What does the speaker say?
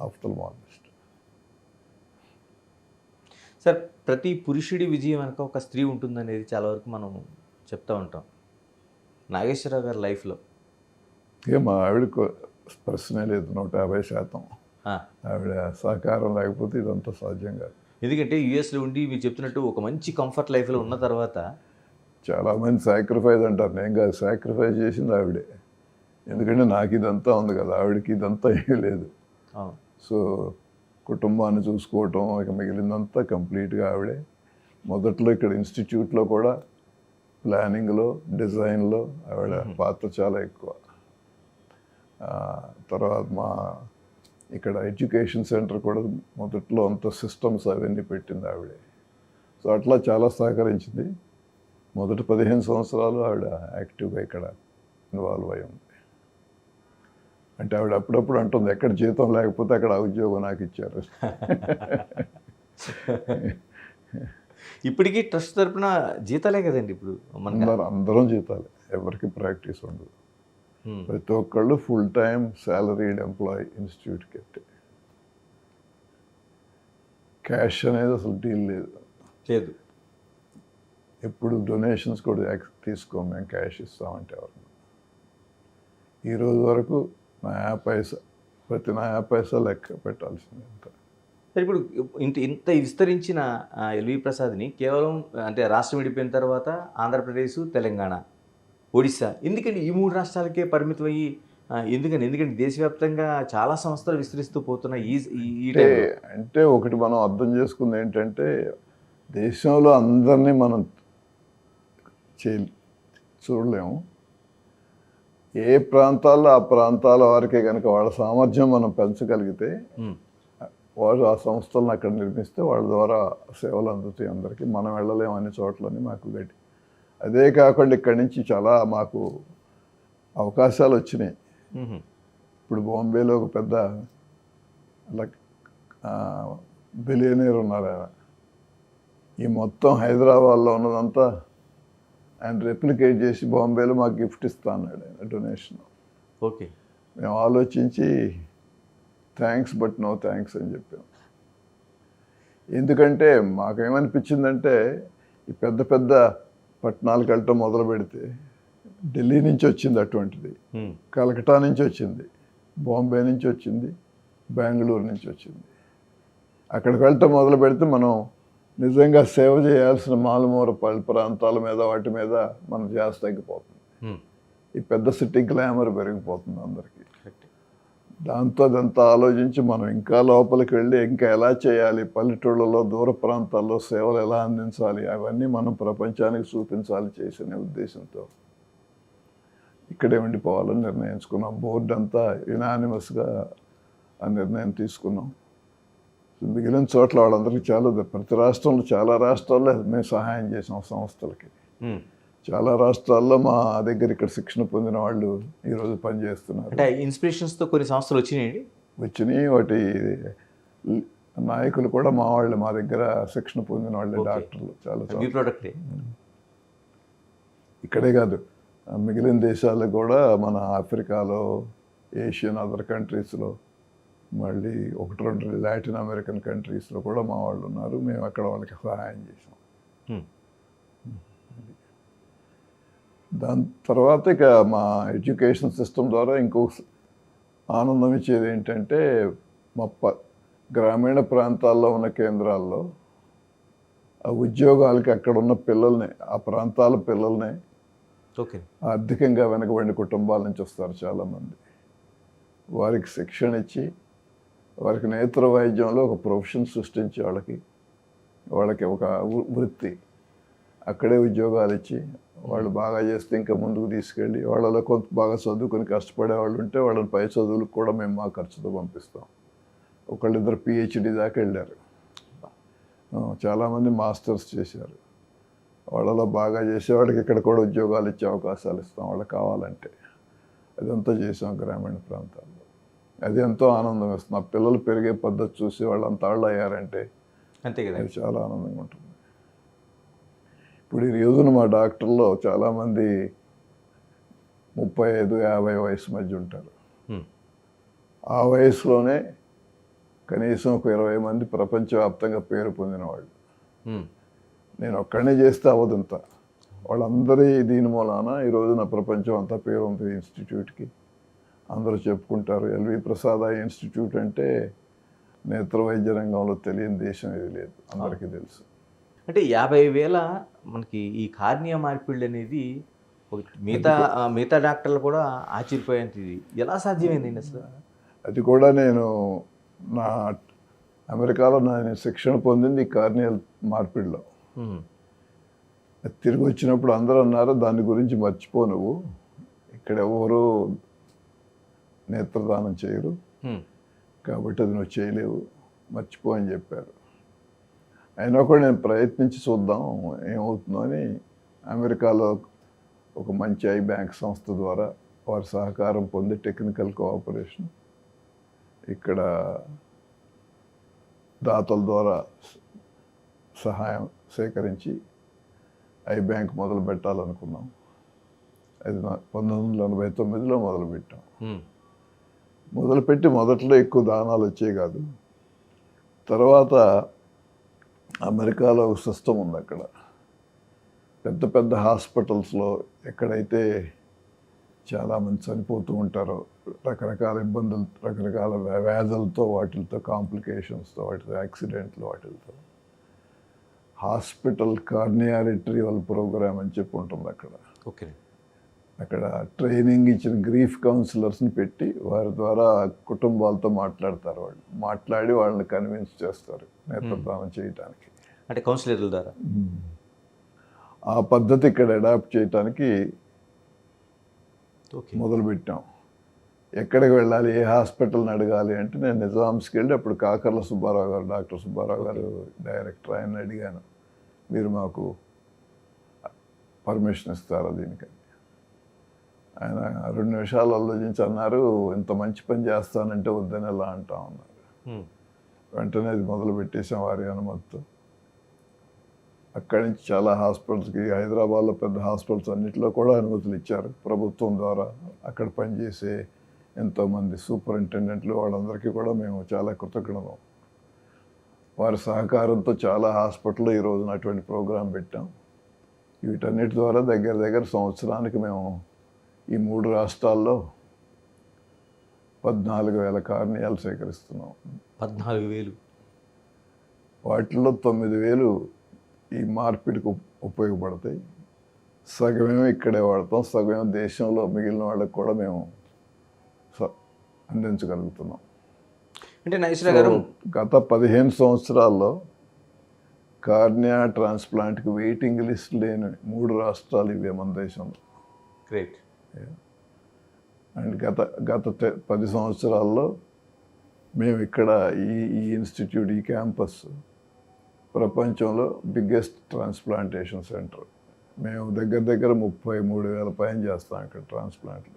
Ophthalmologist. Sir, ప్రతి పురుషుడి విజయం వెనక ఒక స్త్రీ ఉంటుందనేది చాలా వరకు మనం చెప్తూ ఉంటాం. నాగేశ్వరరావు గారి లైఫ్లో ఇక మా ఆవిడకు ప్రశ్నే లేదు, 150%. ఆ, ఆవిడ సహకారం లేకపోతే ఇదంతా సాధ్యం కాదు. ఎందుకంటే యుఎస్లో ఉండి మీరు చెప్తున్నట్టు ఒక మంచి కంఫర్ట్ లైఫ్లో ఉన్న తర్వాత చాలామంది సాక్రిఫైస్ అంటారు, నేను కాదు, సాక్రిఫైస్ చేసింది ఆవిడే. ఎందుకంటే నాకు ఇదంతా ఉంది కదా, ఆవిడకి ఇదంతా ఏమీ లేదు. అవును. సో కుటుంబాన్ని చూసుకోవటం ఇక మిగిలిందంతా కంప్లీట్గా ఆవిడే. మొదట్లో ఇక్కడ ఇన్స్టిట్యూట్లో కూడా ప్లానింగ్లో, డిజైన్లో ఆవిడ పాత్ర చాలా ఎక్కువ. తర్వాత మా ఇక్కడ ఎడ్యుకేషన్ సెంటర్ కూడా మొదట్లో అంత సిస్టమ్స్ అవన్నీ పెట్టింది ఆవిడే. సో అట్లా చాలా సహకరించింది. మొదటి 15 సంవత్సరాలు ఆవిడ యాక్టివ్గా ఇక్కడ ఇన్వాల్వ్ అయి ఉంది. అంటే ఆవిడ అప్పుడప్పుడు అంటుంది, ఎక్కడ జీతం లేకపోతే అక్కడ ఆ ఉద్యోగం నాకు ఇచ్చారు. ఇప్పటికీ ట్రస్ట్ తరపున జీతాలే కదండి ఇప్పుడు మనకి. అందరం జీతాలే, ఎవరికి ప్రాక్టీస్ ఉండదు. ప్రతి ఒక్కళ్ళు ఫుల్ టైం సాలరీడ్ ఎంప్లాయీ ఇన్స్టిట్యూట్కి అయితే. క్యాష్ అనేది అసలు డీల్ లేదు. లేదు. ఎప్పుడు డొనేషన్స్ కూడా తీసుకోం మేము, క్యాష్ ఇస్తామంటే ఎవరు. ఈరోజు వరకు ప్రతి నయా పైసా లెక్క పెట్టాల్సింది అంత. సరే, ఇప్పుడు ఇంత విస్తరించిన ఎల్వి ప్రసాద్ని కేవలం అంటే రాష్ట్రం విడిపోయిన తర్వాత ఆంధ్రప్రదేశ్, తెలంగాణ, ఒడిశా, ఎందుకంటే ఈ 3 రాష్ట్రాలకే పరిమితం అయ్యి ఎందుకంటే దేశవ్యాప్తంగా చాలా సంస్థలు విస్తరిస్తూ పోతున్న ఈ అంటే ఒకటి మనం అర్థం చేసుకుంది ఏంటంటే, దేశంలో అందరినీ మనం చూడలేము. ఏ ప్రాంతాల్లో ఆ ప్రాంతాల వారికే కనుక వాళ్ళ సామర్థ్యం మనం పెంచగలిగితే, వాళ్ళు ఆ సంస్థలను అక్కడ నిర్మిస్తే వాళ్ళ ద్వారా సేవలు అందుతాయి అందరికీ. మనం వెళ్ళలేము అన్ని చోట్లని మాకు గట్టి. అదే కాకుండా ఇక్కడి నుంచి చాలా మాకు అవకాశాలు వచ్చినాయి. ఇప్పుడు బాంబేలో ఒక పెద్ద బిలియనీర్ ఉన్నారు ఆయన. ఈ మొత్తం హైదరాబాద్లో ఉన్నదంతా ఆయన రెప్లికేట్ చేసి బాంబేలో మాకు గిఫ్ట్ ఇస్తా అన్నాడు ఆయన, డొనేషన్. ఓకే. మేము ఆలోచించి థ్యాంక్స్ బట్ నో థ్యాంక్స్ అని చెప్పాం. ఎందుకంటే మాకేమనిపించిందంటే, ఈ పెద్ద పెద్ద పట్టణాలకు వెళ్ళటం మొదలు పెడితే, ఢిల్లీ నుంచి వచ్చింది అటువంటిది, కలకటా నుంచి వచ్చింది, బాంబే నుంచి వచ్చింది, బెంగళూరు నుంచి వచ్చింది. అక్కడికి వెళ్ళటం మొదలు పెడితే మనం నిజంగా సేవ చేయాల్సిన మారుమూల ప్రాంతాల మీద వాటి మీద మన ధ్యాస తగ్గిపోతుంది. ఈ పెద్ద సిటీ గ్లామర్ పెరిగిపోతుంది అందరికీ. దాంతో అదంతా ఆలోచించి మనం ఇంకా లోపలికి వెళ్ళి ఇంకా ఎలా చేయాలి, పల్లెటూళ్ళలో, దూర ప్రాంతాల్లో సేవలు ఎలా అందించాలి, అవన్నీ మనం ప్రపంచానికి చూపించాలి చేసిన ఉద్దేశంతో ఇక్కడే ఉండిపోవాలని నిర్ణయించుకున్నాం. బోర్డు అంతా యునానిమస్గా ఆ నిర్ణయం తీసుకున్నాం. మిగిలిన చోట్ల వాళ్ళందరికీ ప్రతి రాష్ట్రంలో చాలా రాష్ట్రాల్లో మేము సహాయం చేసాం సంస్థలకి. చాలా రాష్ట్రాల్లో మా దగ్గర ఇక్కడ శిక్షణ పొందిన వాళ్ళు ఈరోజు పనిచేస్తున్నారు. అంటే ఇన్స్పిరేషన్స్తో కొన్ని సంస్థలు వచ్చినాయండి. వాటి నాయకులు కూడా మా వాళ్ళు, మా దగ్గర శిక్షణ పొందిన వాళ్ళే, డాక్టర్లు చాలా. ఇక్కడే కాదు, మిగిలిన దేశాల్లో కూడా, మన ఆఫ్రికాలో, ఏషియన్ అదర్ కంట్రీస్లో, మళ్ళీ 1-2 లాటిన్ అమెరికన్ కంట్రీస్లో కూడా మా వాళ్ళు ఉన్నారు. మేము అక్కడ వాళ్ళకి సహాయం చేసాం. దాని తర్వాత ఇక మా ఎడ్యుకేషన్ సిస్టమ్ ద్వారా ఇంకొక ఆనందం ఇచ్చేది ఏంటంటే, మా గ్రామీణ ప్రాంతాల్లో ఉన్న కేంద్రాల్లో ఆ ఉద్యోగాలకి అక్కడ ఉన్న పిల్లల్ని, ఆ ప్రాంతాల పిల్లల్ని, ఆర్థికంగా వెనకబడిన కుటుంబాల నుంచి వస్తారు చాలామంది. వారికి శిక్షణ ఇచ్చి, వారికి నేత్ర వైద్యంలో ఒక ప్రొఫెషన్ సృష్టించి, వాళ్ళకి ఒక వృత్తి, అక్కడే ఉద్యోగాలు ఇచ్చి, వాళ్ళు బాగా చేస్తే ఇంకా ముందుకు తీసుకెళ్ళి, వాళ్ళలో కొంత బాగా చదువుకొని కష్టపడే వాళ్ళు ఉంటే వాళ్ళని పై చదువులకు కూడా మేము మా ఖర్చుతో పంపిస్తాం. ఒకళ్ళిద్దరు PhD దాకా వెళ్ళారు, చాలామంది మాస్టర్స్ చేశారు. వాళ్ళలో బాగా చేసేవాళ్ళకి ఇక్కడ కూడా ఉద్యోగాలు ఇచ్చే అవకాశాలు ఇస్తాం వాళ్ళకి కావాలంటే. అదంతా చేసాం గ్రామీణ ప్రాంతాల్లో. అది ఎంతో ఆనందం ఇస్తుంది. ఆ పిల్లలు పెరిగే పద్ధతి చూసి వాళ్ళంత వాళ్ళు అయ్యారంటే అంతే కదా, అది చాలా ఆనందంగా ఉంటుంది. ఇప్పుడు ఈ రోజున మా డాక్టర్లో చాలామంది 35-50 వయసు మధ్య ఉంటారు. ఆ వయసులోనే కనీసం ఒక 20 మంది ప్రపంచవ్యాప్తంగా పేరు పొందినవాళ్ళు. నేను ఒక్కడనే చేస్తే అవ్వదంత. వాళ్ళందరి దీని మూలాన ఈరోజు నా ప్రపంచం అంతా పేరు ఉంది ఇన్స్టిట్యూట్కి. అందరూ చెప్పుకుంటారు ఎల్వి ప్రసాద్ ఐ ఇన్స్టిట్యూట్ అంటే నేత్ర వైద్య రంగంలో తెలియని దేశం ఇది లేదు, అందరికీ తెలుసు. అంటే 50,000 మనకి ఈ కార్నియా మార్పిళ్ళు అనేది మిగతా డాక్టర్లు కూడా ఆశ్చర్యపోయేంత ఇది ఎలా సాధ్యమైందండి అసలు? అది కూడా నేను నా అమెరికాలో నేను శిక్షణ పొందింది ఈ కార్నియల్ మార్పిడిలో. తిరిగి వచ్చినప్పుడు అందరూ అన్నారు దాని గురించి మర్చిపో, నువ్వు ఇక్కడ ఎవరు నేత్రదానం చేయరు కాబట్టి అది నువ్వు చేయలేవు, మర్చిపో అని చెప్పారు. అయినా కూడా నేను ప్రయత్నించి చూద్దాం ఏమవుతుందో అని అమెరికాలో ఒక మంచి ఐ బ్యాంక్ సంస్థ ద్వారా వారి సహకారం పొంది టెక్నికల్ కోఆపరేషన్, ఇక్కడ దాతల ద్వారా సహాయం సేకరించి ఐ బ్యాంక్ మొదలు పెట్టాలనుకున్నాం. అది 1989లో మొదలుపెట్టాం. మొదలుపెట్టి మొదట్లో ఎక్కువ దానాలు వచ్చాయి కాదు. తర్వాత అమెరికాలో ఒక సిస్టమ్ ఉంది. అక్కడ పెద్ద పెద్ద హాస్పిటల్స్లో ఎక్కడైతే చాలామంది చనిపోతూ ఉంటారో, రకరకాల ఇబ్బందులు, రకరకాల వ్యాధులతో, వాటితో కాంప్లికేషన్స్తో, వాటితో యాక్సిడెంట్లు, వాటితో హాస్పిటల్ కార్నియా రిట్రీవల్ ప్రోగ్రామ్ అని చెప్పి ఉంటుంది అక్కడ. ఓకే. అక్కడ ట్రైనింగ్ ఇచ్చిన గ్రీఫ్ కౌన్సిలర్స్ని పెట్టి వారి ద్వారా కుటుంబాలతో మాట్లాడతారు. వాళ్ళు మాట్లాడి వాళ్ళని కన్విన్స్ చేస్తారు నేత్రదానం చేయటానికి. అంటే కౌన్సిలర్ల ద్వారా ఆ పద్ధతి ఇక్కడ అడాప్ట్ చేయటానికి మొదలుపెట్టాం. ఎక్కడికి వెళ్ళాలి, ఏ హాస్పిటల్ని అడగాలి అంటే నేను నిజామ్స్కి వెళ్ళి అప్పుడు కాకర్ల సుబ్బారావు గారు, డాక్టర్ సుబ్బారావు గారు డైరెక్టర్, ఆయన అడిగాను మీరు మాకు పర్మిషన్ ఇస్తారా దీనికి. ఆయన 2 నిమిషాలు ఆలోచించి అన్నారు ఇంత మంచి పని చేస్తానంటే వద్దని ఎలా అంటా ఉన్నారు. వెంటనే అది మొదలు పెట్టేసాం వారి అనుమతితో. అక్కడి నుంచి చాలా హాస్పిటల్స్కి, హైదరాబాద్లో పెద్ద హాస్పిటల్స్ అన్నింటిలో కూడా అనుమతులు ఇచ్చారు ప్రభుత్వం ద్వారా. అక్కడ పనిచేసే ఎంతోమంది సూపరింటెండెంట్లు వాళ్ళందరికీ కూడా మేము చాలా కృతజ్ఞతలు. వారి సహకారంతో చాలా హాస్పిటల్లో ఈ రోజున అటువంటి ప్రోగ్రాం పెట్టాం. వీటన్నిటి ద్వారా దగ్గర దగ్గర సంవత్సరానికి మేము ఈ 3 రాష్ట్రాల్లో 14,000 కార్నియాలు సేకరిస్తున్నాం. 14,000? వాటిల్లో 9,000 ఈ మార్పిడికి ఉపయోగపడతాయి. సగమేమో ఇక్కడే వాడతాం, సగమేమో దేశంలో మిగిలిన వాళ్ళకి కూడా మేము అందించగలుగుతున్నాం. అంటే నైస్రా గారు గత 15 సంవత్సరాల్లో కార్నియా ట్రాన్స్ప్లాంట్కి వెయిటింగ్ లిస్ట్ లేని 3 రాష్ట్రాలు ఇవే మన దేశంలో. గ్రేట్. అండ్ గత 10 సంవత్సరాల్లో మేము ఇక్కడ ఈ ఇన్స్టిట్యూట్, ఈ క్యాంపస్ ప్రపంచంలో బిగ్గెస్ట్ ట్రాన్స్ప్లాంటేషన్ సెంటర్. మేము దగ్గర దగ్గర 33,000 పైన చేస్తాం ఇక్కడ ట్రాన్స్ప్లాంట్లు.